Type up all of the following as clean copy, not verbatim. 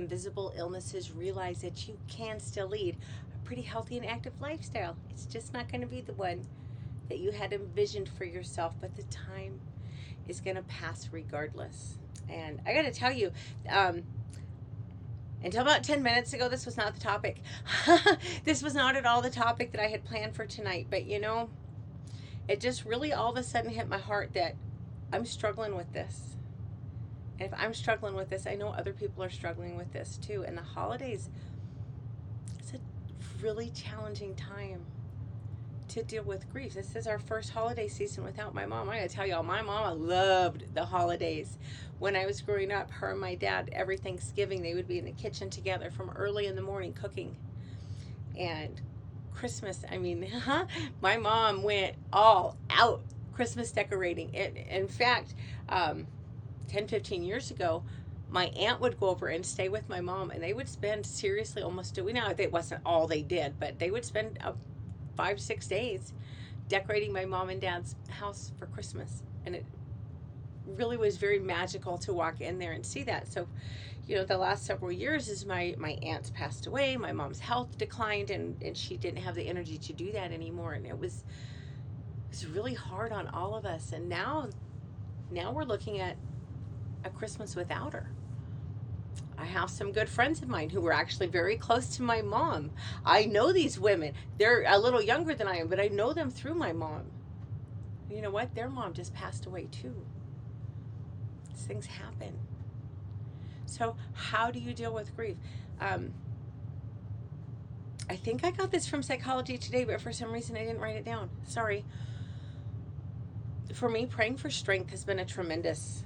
invisible illnesses, realize that you can still lead a pretty healthy and active lifestyle. It's just not going to be the one that you had envisioned for yourself, but the time is going to pass regardless. And I got to tell you, until about 10 minutes ago, this was not the topic. This was not at all the topic that I had planned for tonight. But you know, it just really all of a sudden hit my heart that I'm struggling with this. And if I'm struggling with this, I know other people are struggling with this too. And the holidays, it's a really challenging time to deal with grief. This is our first holiday season without my mom. I gotta tell y'all, my mama loved the holidays. When I was growing up, her and my dad, every Thanksgiving, they would be in the kitchen together from early in the morning cooking. And Christmas, I mean, my mom went all out Christmas decorating. In fact, 10-15 years ago, my aunt would go over and stay with my mom, and they would spend seriously almost, we know it wasn't all they did, but they would spend 5-6 days decorating my mom and dad's house for Christmas. And it really was very magical to walk in there and see that. So, you know, the last several years, as my aunts passed away, my mom's health declined, and she didn't have the energy to do that anymore. And it was really hard on all of us. And now we're looking at a Christmas without her. I have some good friends of mine who were actually very close to my mom. I know these women. They're a little younger than I am, but I know them through my mom. You know what? Their mom just passed away too. These things happen. So how do you deal with grief? I think I got this from Psychology Today, but for some reason I didn't write it down. Sorry. For me, praying for strength has been a tremendous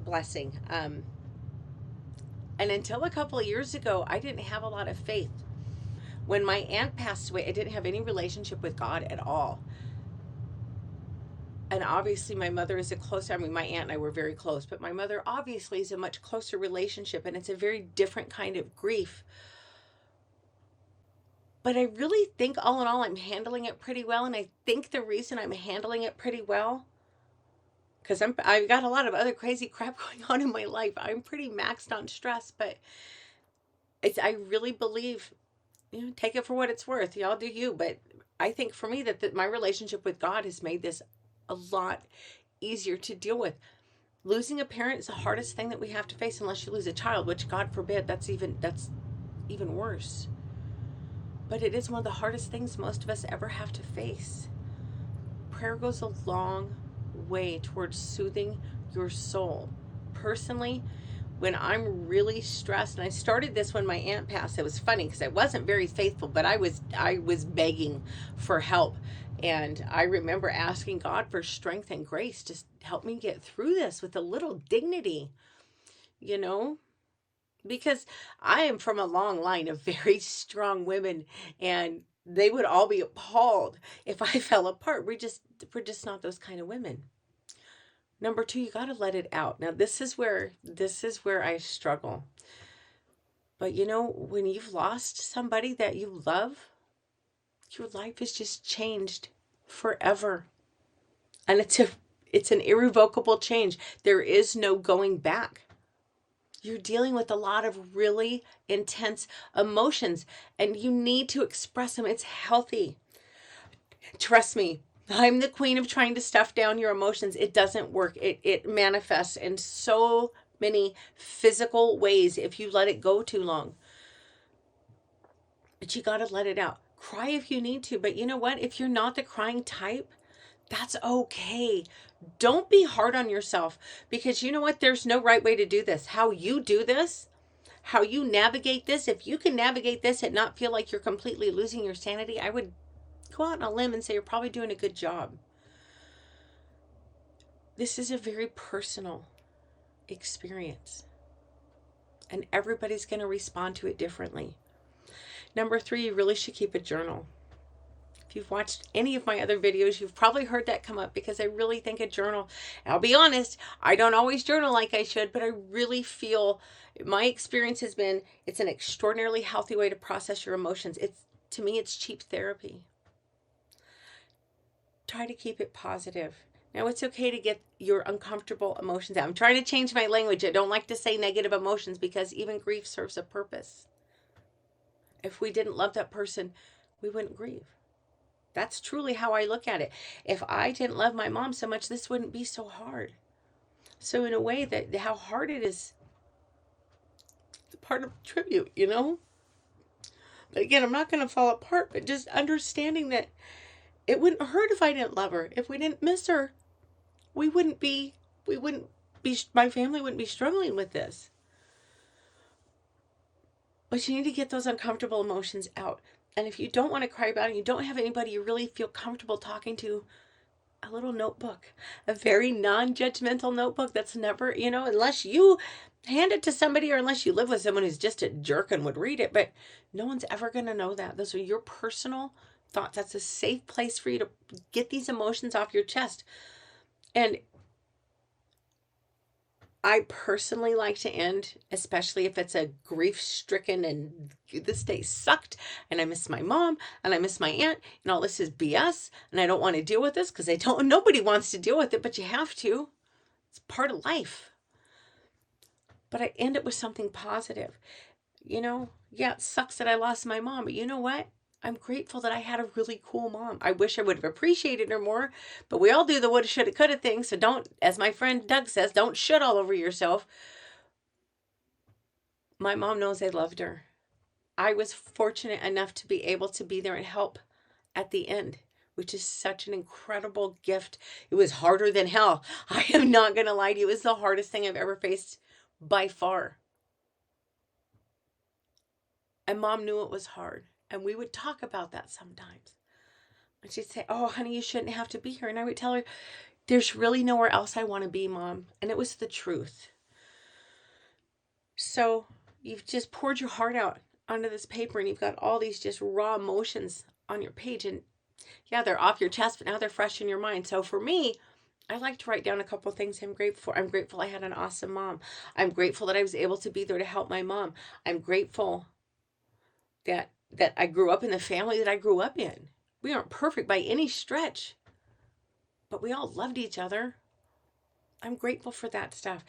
blessing. And until a couple of years ago, I didn't have a lot of faith. When my aunt passed away, I didn't have any relationship with God at all. And obviously my mother is my aunt and I were very close, but my mother obviously is a much closer relationship, and it's a very different kind of grief. But I really think all in all, I'm handling it pretty well. And I think the reason I'm handling it pretty well, because I've got a lot of other crazy crap going on in my life. I'm pretty maxed on stress, but I really believe, you know, take it for what it's worth. Y'all do you. But I think for me that my relationship with God has made this a lot easier to deal with. Losing a parent is the hardest thing that we have to face, unless you lose a child, which God forbid, that's even worse. But it is one of the hardest things most of us ever have to face. Prayer goes a long way towards soothing your soul. Personally, when I'm really stressed, and I started this when my aunt passed. It was funny because I wasn't very faithful, but I was begging for help. And I remember asking God for strength and grace to help me get through this with a little dignity, you know, because I am from a long line of very strong women, and they would all be appalled if I fell apart. We're just not those kind of women. Number two, you got to let it out. Now, this is where I struggle. But you know, when you've lost somebody that you love, your life is just changed forever. And it's an irrevocable change. There is no going back. You're dealing with a lot of really intense emotions, and you need to express them. It's healthy. Trust me, I'm the queen of trying to stuff down your emotions. It doesn't work. It manifests in so many physical ways if you let it go too long. But you got to let it out. Cry if you need to. But you know what? If you're not the crying type, that's okay. Don't be hard on yourself, because you know what? There's no right way to do this. How you do this, how you navigate this, if you can navigate this and not feel like you're completely losing your sanity, I would go out on a limb and say you're probably doing a good job. This is a very personal experience, and everybody's going to respond to it differently. Number three, you really should keep a journal. If you've watched any of my other videos, you've probably heard that come up, because I really think a journal, I'll be honest, I don't always journal like I should, but I really feel my experience has been, it's an extraordinarily healthy way to process your emotions. To me, it's cheap therapy. Try to keep it positive. Now, it's okay to get your uncomfortable emotions out. I'm trying to change my language. I don't like to say negative emotions because even grief serves a purpose. If we didn't love that person, we wouldn't grieve. That's truly how I look at it. If I didn't love my mom so much, this wouldn't be so hard. So in a way, that how hard it is, part of tribute, you know? But again, I'm not going to fall apart, but just understanding that it wouldn't hurt if I didn't love her. If we didn't miss her, we wouldn't be, my family wouldn't be struggling with this. But you need to get those uncomfortable emotions out. And if you don't want to cry about it, you don't have anybody you really feel comfortable talking to, a little notebook, a very non-judgmental notebook that's never, unless you hand it to somebody or unless you live with someone who's just a jerk and would read it, but no one's ever going to know that. Those are your personal thoughts. That's a safe place for you to get these emotions off your chest. And I personally like to end, especially if it's a grief-stricken and this day sucked and I miss my mom and I miss my aunt and all this is BS and I don't want to deal with this because nobody wants to deal with it, but you have to. It's part of life. But I end it with something positive. Yeah, it sucks that I lost my mom, but you know what? I'm grateful that I had a really cool mom. I wish I would have appreciated her more, but we all do the woulda, shoulda, coulda thing. So don't, as my friend Doug says, don't shit all over yourself. My mom knows I loved her. I was fortunate enough to be able to be there and help at the end, which is such an incredible gift. It was harder than hell. I am not going to lie to you. It was the hardest thing I've ever faced by far. And mom knew it was hard. And we would talk about that sometimes. And she'd say, "Oh, honey, you shouldn't have to be here." And I would tell her, "There's really nowhere else I want to be, Mom." And it was the truth. So you've just poured your heart out onto this paper and you've got all these just raw emotions on your page. And yeah, they're off your chest, but now they're fresh in your mind. So for me, I like to write down a couple of things I'm grateful for. I'm grateful I had an awesome mom. I'm grateful that I was able to be there to help my mom. I'm grateful that I grew up in the family that I grew up in. We aren't perfect by any stretch, but we all loved each other. I'm grateful for that stuff.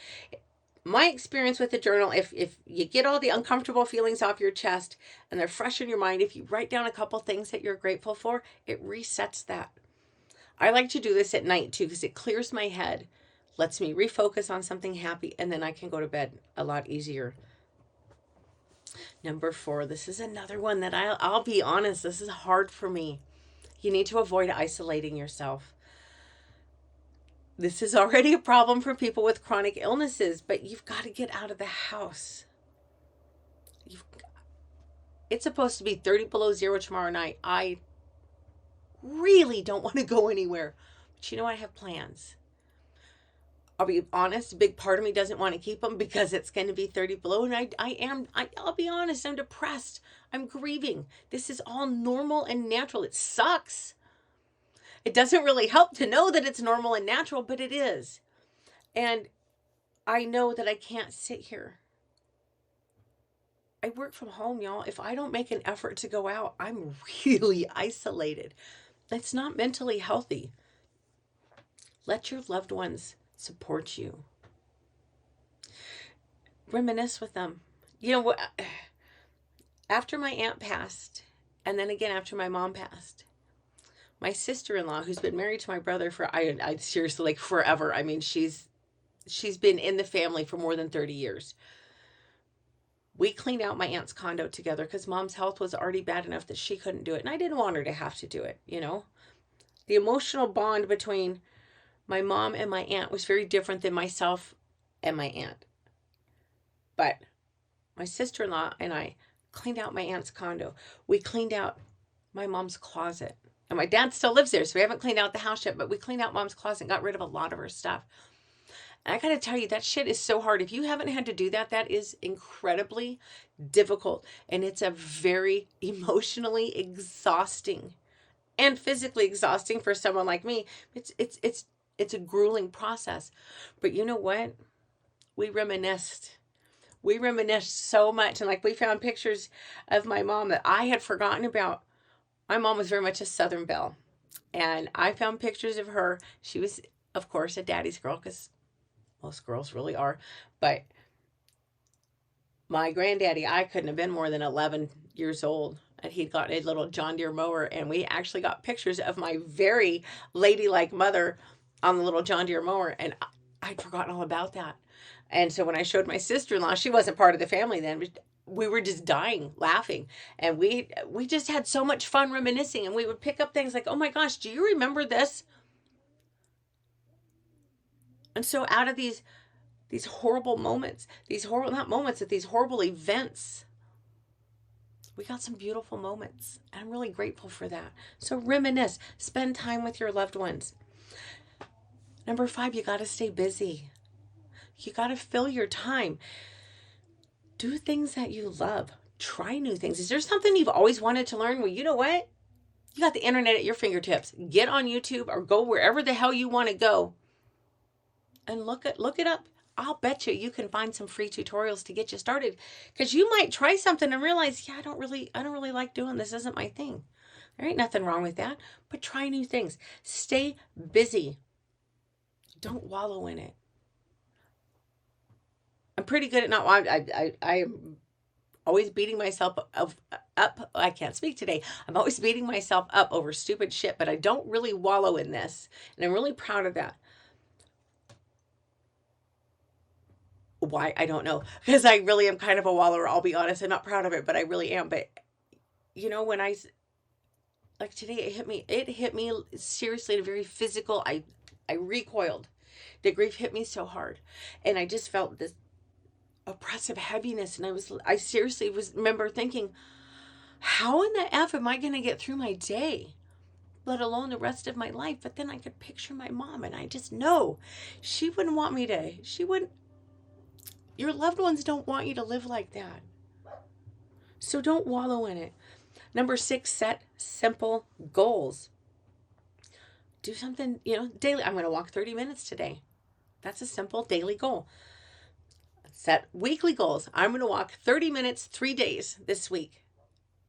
My experience with the journal, if you get all the uncomfortable feelings off your chest and they're fresh in your mind, if you write down a couple things that you're grateful for, it resets that. I like to do this at night too because it clears my head, lets me refocus on something happy, and then I can go to bed a lot easier. Number 4, this is another one that I'll be honest, this is hard for me. You need to avoid isolating yourself. This is already a problem for people with chronic illnesses, but you've got to get out of the house. It's supposed to be 30 below zero tomorrow night. I really don't want to go anywhere, but I have plans. I'll be honest, a big part of me doesn't want to keep them because it's going to be 30 below. And I'll be honest, I'm depressed. I'm grieving. This is all normal and natural. It sucks. It doesn't really help to know that it's normal and natural, but it is. And I know that I can't sit here. I work from home, y'all. If I don't make an effort to go out, I'm really isolated. It's not mentally healthy. Let your loved ones support you. Reminisce with them. After my aunt passed, and then again after my mom passed, my sister-in-law, who's been married to my brother for I seriously, like, forever. I mean, she's been in the family for more than 30 years. We cleaned out my aunt's condo together because mom's health was already bad enough that she couldn't do it, and I didn't want her to have to do it. The emotional bond between my mom and my aunt was very different than myself and my aunt. But my sister-in-law and I cleaned out my aunt's condo. We cleaned out my mom's closet. And my dad still lives there, so we haven't cleaned out the house yet, but we cleaned out mom's closet and got rid of a lot of her stuff. And I got to tell you, that shit is so hard. If you haven't had to do that, that is incredibly difficult. And it's a very emotionally exhausting and physically exhausting for someone like me. It's a grueling process. But you know what? We reminisced. We reminisced so much. And we found pictures of my mom that I had forgotten about. My mom was very much a Southern belle. And I found pictures of her. She was of course, a daddy's girl, because most girls really are. But my granddaddy, I couldn't have been more than 11 years old. And he'd got a little John Deere mower, and we actually got pictures of my very ladylike mother on the little John Deere mower. And I'd forgotten all about that. And so when I showed my sister-in-law, she wasn't part of the family then, but we were just dying laughing. And we just had so much fun reminiscing. And we would pick up things like, oh my gosh, do you remember this? And so out of these horrible moments, these horrible, not moments, but these horrible events, we got some beautiful moments. I'm really grateful for that. So reminisce, spend time with your loved ones. Number 5, you got to stay busy. You got to fill your time. Do things that you love. Try new things. Is there something you've always wanted to learn? Well, you know what? You got the internet at your fingertips. Get on YouTube or go wherever the hell you want to go and look it up. I'll bet you can find some free tutorials to get you started, because you might try something and realize, yeah, I don't really like doing this. Isn't my thing. There ain't nothing wrong with that, but try new things. Stay busy. Don't wallow in it. I'm pretty good at not. I'm always beating myself up. I can't speak today. I'm always beating myself up over stupid shit, but I don't really wallow in this, and I'm really proud of that. Why? I don't know, because I really am kind of a wallower. I'll be honest. I'm not proud of it, but I really am. But when like today, it hit me seriously in a very physical. I recoiled. The grief hit me so hard, and I just felt this oppressive heaviness, and I seriously remember thinking, how in the F am I going to get through my day, let alone the rest of my life? But then I could picture my mom, and I just know she wouldn't want me to. She wouldn't. Your loved ones don't want you to live like that. So don't wallow in it. Number 6, set simple goals. Do something, daily. I'm going to walk 30 minutes today. That's a simple daily goal. Set weekly goals. I'm going to walk 30 minutes, 3 days this week.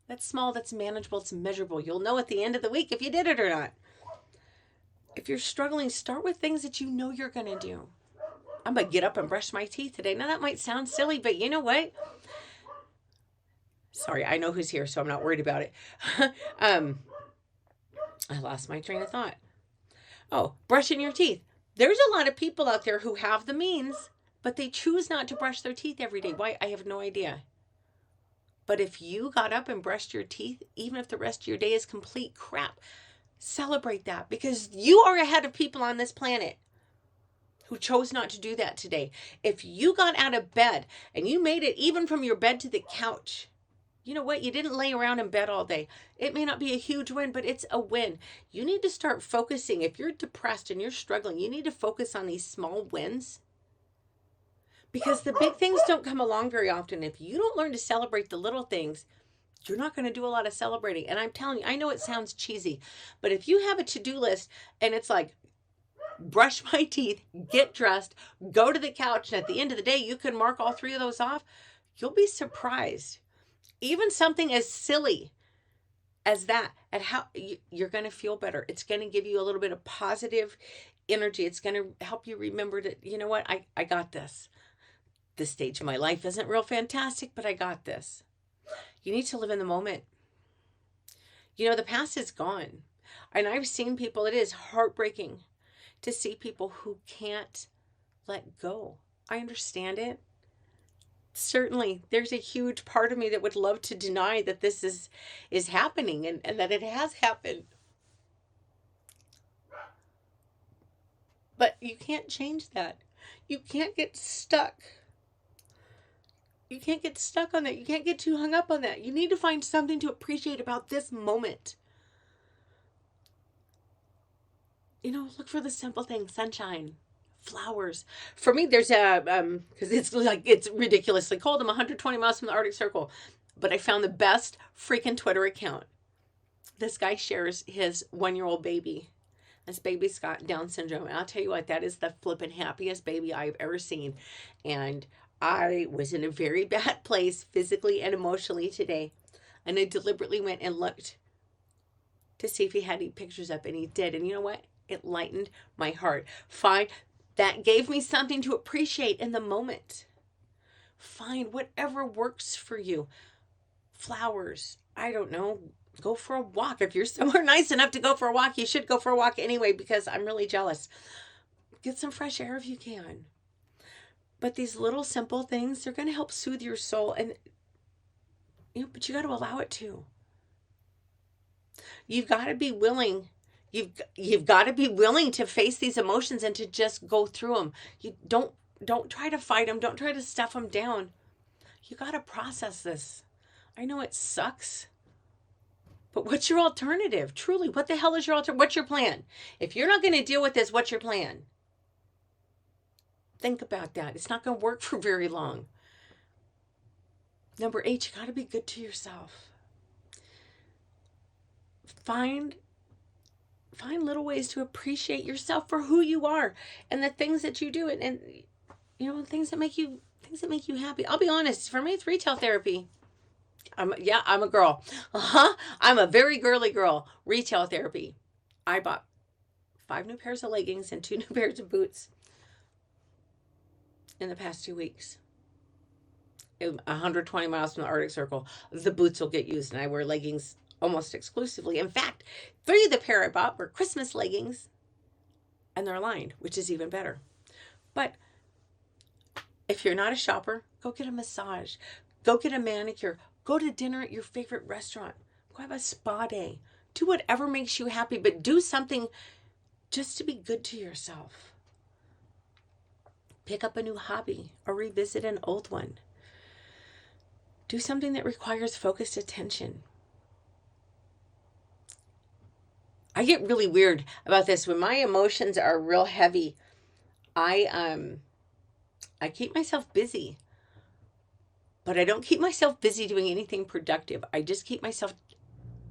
That's small, that's manageable, it's measurable. You'll know at the end of the week if you did it or not. If you're struggling, start with things that you know you're going to do. I'm going to get up and brush my teeth today. Now, that might sound silly, but you know what? Sorry, I know who's here, so I'm not worried about it. I lost my train of thought. Oh, brushing your teeth. There's a lot of people out there who have the means, but they choose not to brush their teeth every day. Why? I have no idea. But if you got up and brushed your teeth, even if the rest of your day is complete crap, celebrate that, because you are ahead of people on this planet who chose not to do that today. If you got out of bed and you made it even from your bed to the couch, you know what? You didn't lay around in bed all day. It may not be a huge win, but it's a win. You need to start focusing. If you're depressed and you're struggling, you need to focus on these small wins, because the big things don't come along very often. If you don't learn to celebrate the little things, you're not going to do a lot of celebrating. And I'm telling you, I know it sounds cheesy, but if you have a to-do list and it's like, brush my teeth, get dressed, go to the couch, and at the end of the day, you can mark all 3 of those off, you'll be surprised. Even something as silly as that, at how you're going to feel better. It's going to give you a little bit of positive energy. It's going to help you remember that, you know what, I got this. This stage of my life isn't real fantastic, but I got this. You need to live in the moment. The past is gone. And I've seen people, it is heartbreaking to see people who can't let go. I understand it. Certainly, there's a huge part of me that would love to deny that this is happening and that it has happened. But you can't change that. You can't get stuck. You can't get stuck on that. You can't get too hung up on that. You need to find something to appreciate about this moment. Look for the simple things: sunshine, flowers. For me, there's because it's ridiculously cold. I'm 120 miles from the Arctic Circle, but I found the best freaking Twitter account. This guy shares his 1-year-old baby. This baby's got Down syndrome, and I'll tell you what, that is the flippin' happiest baby I've ever seen. And I was in a very bad place physically and emotionally today, and I deliberately went and looked to see if he had any pictures up, and he did. And you know what? It lightened my heart. Find that gave me something to appreciate in the moment. Find whatever works for you. Flowers. I don't know. Go for a walk. If you're somewhere nice enough to go for a walk, you should go for a walk anyway, because I'm really jealous. Get some fresh air if you can. But these little simple things, they're going to help soothe your soul. And, but you got to allow it to. You've got to be willing. You've got to be willing to face these emotions and to just go through them. You don't try to fight them. Don't try to stuff them down. You got to process this. I know it sucks, but what's your alternative? Truly, what the hell is your alternative? What's your plan? If you're not going to deal with this, what's your plan? Think about that. It's not going to work for very long. Number 8, you got to be good to yourself. Find little ways to appreciate yourself for who you are and the things that you do, and things that make you happy. I'll be honest, for me it's retail therapy. I'm a girl. I'm a very girly girl. Retail therapy. I bought 5 new pairs of leggings and 2 new pairs of boots in the past 2 weeks. 120 miles from the Arctic Circle. The boots will get used, and I wear leggings almost exclusively. In fact, 3 of the pair I bought were Christmas leggings, and they're lined, which is even better. But if you're not a shopper, go get a massage. Go get a manicure. Go to dinner at your favorite restaurant. Go have a spa day. Do whatever makes you happy, but do something just to be good to yourself. Pick up a new hobby or revisit an old one. Do something that requires focused attention. I get really weird about this. When my emotions are real heavy, I keep myself busy. But I don't keep myself busy doing anything productive. I just keep myself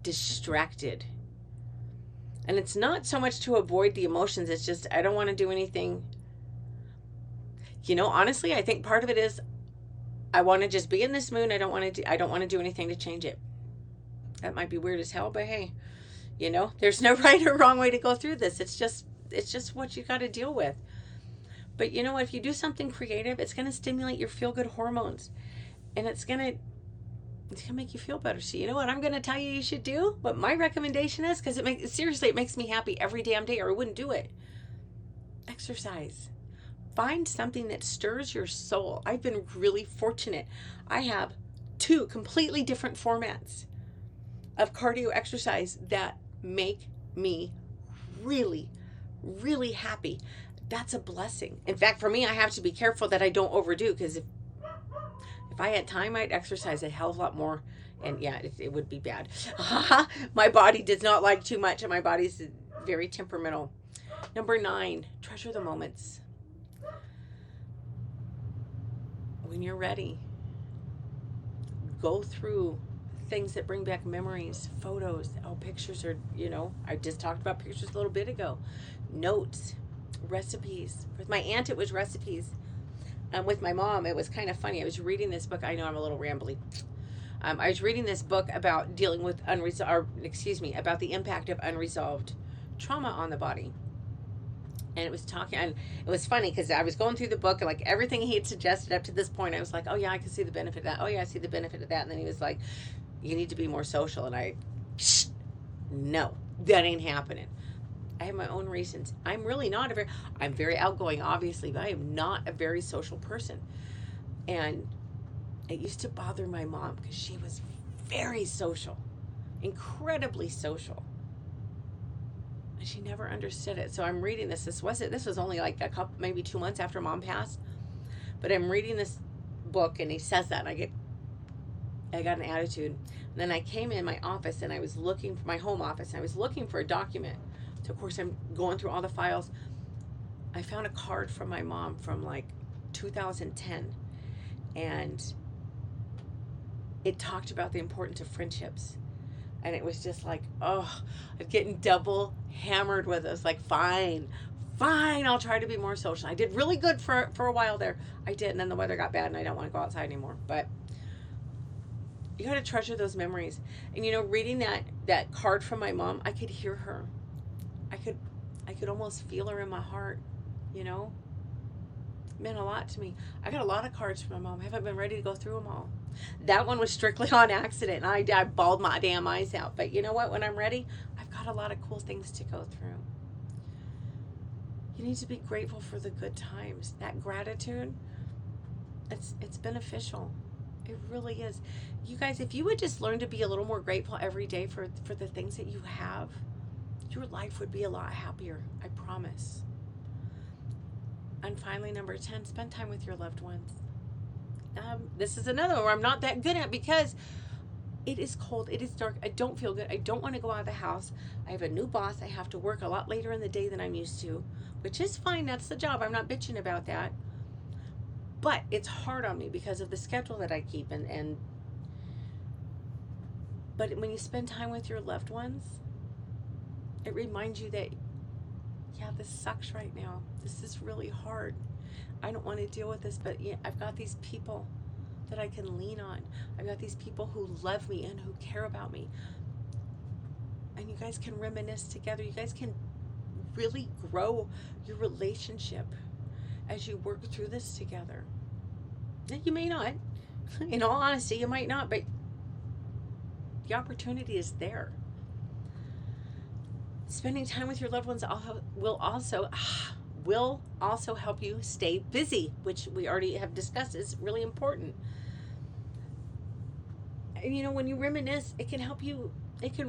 distracted. And it's not so much to avoid the emotions. It's just I don't want to do anything. Honestly, I think part of it is I want to just be in this mood. I don't want to do anything to change it. That might be weird as hell, but hey, there's no right or wrong way to go through this. It's just what you got to deal with. But if you do something creative, it's going to stimulate your feel-good hormones. And it's gonna make you feel better. So you know what I'm gonna tell you should do? What my recommendation is, because it makes me happy every damn day, or I wouldn't do it. Exercise. Find something that stirs your soul. I've been really fortunate. I have 2 completely different formats of cardio exercise that make me really, really happy. That's a blessing. In fact, for me, I have to be careful that I don't overdo, because if I had time, I'd exercise a hell of a lot more. And yeah, it would be bad. My body does not like too much, and my body's very temperamental. Number 9, treasure the moments. When you're ready, go through things that bring back memories, photos. Pictures are, I just talked about pictures a little bit ago. Notes, recipes. With my aunt, it was recipes. With my mom, it was kind of funny. I was reading this book. I know I'm a little rambly. I was reading this book about dealing with about the impact of unresolved trauma on the body. And it was funny because I was going through the book, and like everything he had suggested up to this point, I was like, oh yeah, I can see the benefit of that. Oh yeah, I see the benefit of that. And then he was like, you need to be more social. And no, that ain't happening. I have my own reasons. I'm very outgoing, obviously, but I am not a very social person. And it used to bother my mom because she was very social, incredibly social. And she never understood it. So I'm reading this. This was only like maybe 2 months after Mom passed. But I'm reading this book, and he says that, and I got an attitude. And then I came in my office, and I was looking for my home office, and I was looking for a document. So of course I'm going through all the files. I found a card from my mom from like 2010, and it talked about the importance of friendships. And it was just like, oh, I'm getting double hammered with it. I was like, fine, I'll try to be more social. I did really good for a while there. I did, and then the weather got bad, and I don't want to go outside anymore. But you got to treasure those memories. And reading that card from my mom, I could hear her. I could almost feel her in my heart, you know? It meant a lot to me. I got a lot of cards from my mom. I haven't been ready to go through them all. That one was strictly on accident, and I bawled my damn eyes out. But you know what? When I'm ready, I've got a lot of cool things to go through. You need to be grateful for the good times. That gratitude, it's beneficial. It really is. You guys, if you would just learn to be a little more grateful every day for the things that you have, your life would be a lot happier. I promise. And finally, number 10, spend time with your loved ones. This is another one where I'm not that good at because it is cold. It is dark. I don't feel good. I don't want to go out of the house. I have a new boss. I have to work a lot later in the day than I'm used to, which is fine. That's the job. I'm not bitching about that. But it's hard on me because of the schedule that I keep. But when you spend time with your loved ones, it reminds you that, yeah, this sucks right now. This is really hard. I don't want to deal with this, but yeah, I've got these people that I can lean on. I've got these people who love me and who care about me. And you guys can reminisce together. You guys can really grow your relationship as you work through this together. You may not. In all honesty, you might not, but the opportunity is there. Spending time with your loved ones will also help you stay busy, which we already have discussed is really important. And you know, when you reminisce, it can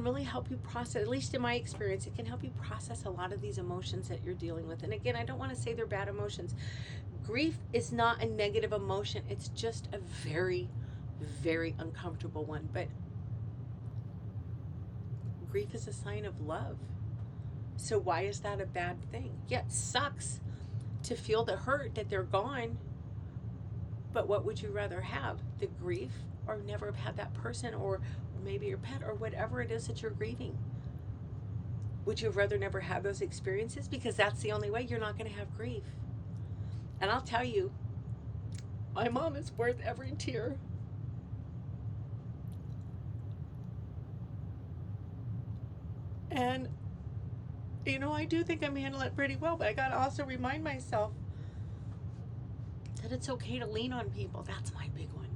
really help you process, at least in my experience, it can help you process a lot of these emotions that you're dealing with. And again, I don't want to say they're bad emotions. Grief is not a negative emotion. It's just a very, very uncomfortable one. But grief is a sign of love. So why is that a bad thing? Yeah, it sucks to feel the hurt that they're gone. But what would you rather have? The grief or never have had that person or maybe your pet or whatever it is that you're grieving? Would you rather never have those experiences? Because that's the only way you're not going to have grief. And I'll tell you, my mom is worth every tear. And, you know, I do think I'm handling it pretty well, but I got to also remind myself that it's okay to lean on people. That's my big one.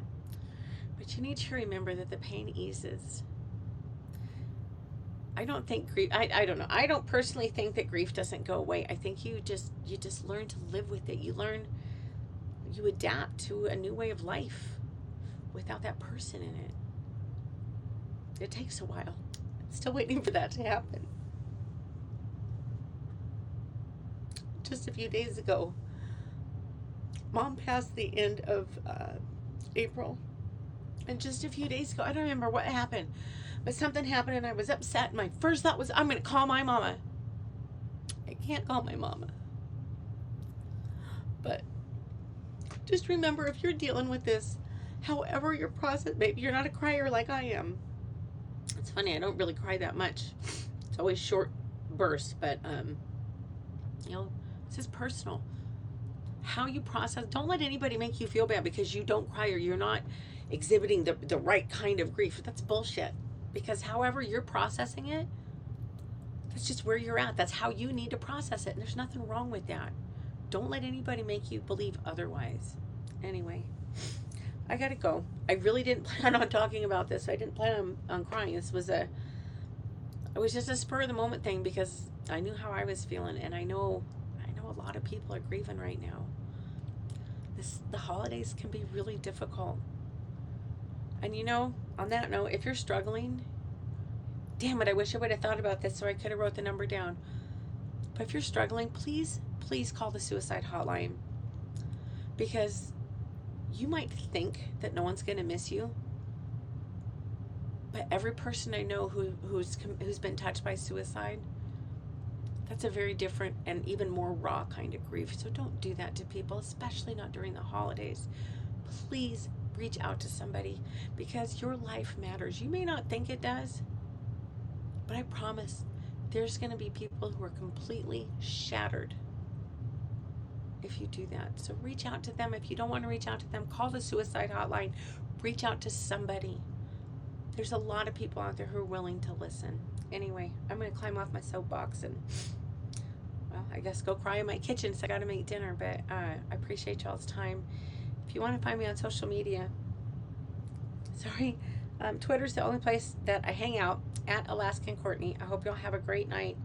But you need to remember that the pain eases. I don't think grief, I don't know. I don't personally think that grief doesn't go away. I think you just learn to live with it. You adapt to a new way of life without that person in it. It takes a while. Still waiting for that to happen. Just a few days ago, Mom passed the end of April. And just a few days ago, I don't remember what happened, but something happened and I was upset. And my first thought was, I'm going to call my mama. I can't call my mama. But just remember, if you're dealing with this, however your process, maybe you're not a crier like I am. It's funny, I don't really cry that much. It's always short bursts, but, you know, this is personal. How you process, don't let anybody make you feel bad because you don't cry or you're not exhibiting the right kind of grief. That's bullshit. Because however you're processing it, that's just where you're at. That's how you need to process it. And there's nothing wrong with that. Don't let anybody make you believe otherwise. Anyway, I gotta go. I really didn't plan on talking about this. I didn't plan on crying. It was just a spur of the moment thing because I knew how I was feeling, and I know a lot of people are grieving right now. The holidays can be really difficult. And you know, on that note, if you're struggling, damn it, I wish I would have thought about this so I could have wrote the number down. But if you're struggling, please call the suicide hotline. Because you might think that no one's going to miss you. But every person I know who's been touched by suicide, that's a very different and even more raw kind of grief. So don't do that to people, especially not during the holidays. Please reach out to somebody because your life matters. You may not think it does, but I promise there's going to be people who are completely shattered if you do that. So reach out to them. If you don't want to reach out to them, call the suicide hotline. Reach out to somebody. There's a lot of people out there who are willing to listen. Anyway, I'm going to climb off my soapbox and well, I guess go cry in my kitchen, so I gotta make dinner. But I appreciate y'all's time. If you want to find me on social media, sorry, Twitter's the only place that I hang out, at Alaskan Courtney. I hope y'all have a great night.